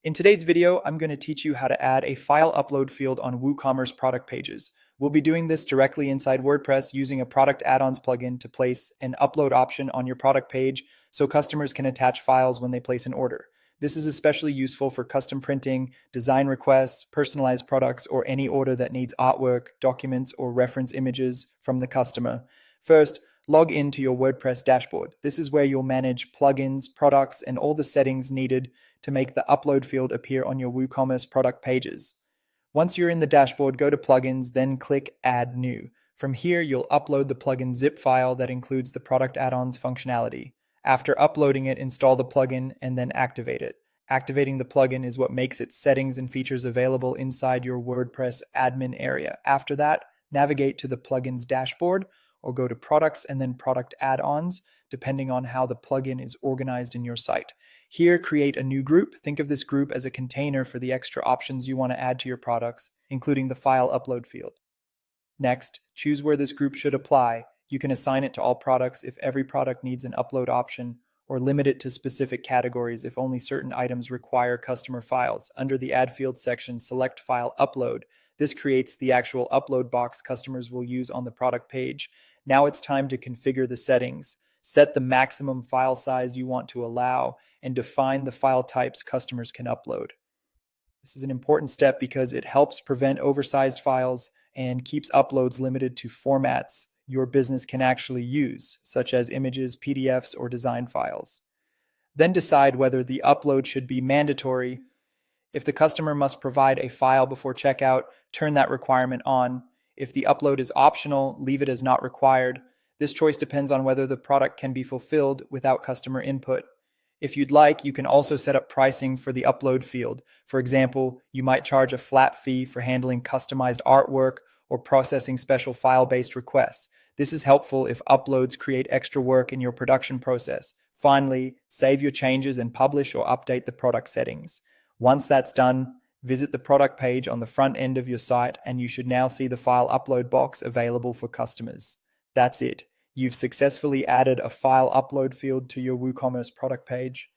In today's video, I'm going to teach you how to add a file upload field on WooCommerce product pages. We'll be doing this directly inside WordPress using a product add-ons plugin to place an upload option on your product page so customers can attach files when they place an order. This is especially useful for custom printing, design requests, personalized products, or any order that needs artwork, documents, or reference images from the customer. First, log into your WordPress dashboard. This is where you'll manage plugins, products, and all the settings needed to make the upload field appear on your WooCommerce product pages. Once you're in the dashboard, go to Plugins, then click Add New. From here, you'll upload the plugin zip file that includes the product add-ons functionality. After uploading it, install the plugin and then activate it. Activating the plugin is what makes its settings and features available inside your WordPress admin area. After that, navigate to the plugin's dashboard or go to Products and then Product Add-ons, depending on how the plugin is organized in your site. Here, create a new group. Think of this group as a container for the extra options you want to add to your products, including the file upload field. Next, choose where this group should apply. You can assign it to all products if every product needs an upload option, or limit it to specific categories if only certain items require customer files. Under the Add Field section, select File Upload. This creates the actual upload box customers will use on the product page. Now it's time to configure the settings. Set the maximum file size you want to allow and define the file types customers can upload. This is an important step because it helps prevent oversized files and keeps uploads limited to formats your business can actually use, such as images, PDFs, or design files. Then decide whether the upload should be mandatory. If the customer must provide a file before checkout, turn that requirement on. If the upload is optional, leave it as not required. This choice depends on whether the product can be fulfilled without customer input. If you'd like, you can also set up pricing for the upload field. For example, you might charge a flat fee for handling customized artwork or processing special file-based requests. This is helpful if uploads create extra work in your production process. Finally, save your changes and publish or update the product settings. Once that's done, visit the product page on the front end of your site and you should now see the file upload box available for customers. That's it. You've successfully added a file upload field to your WooCommerce product page.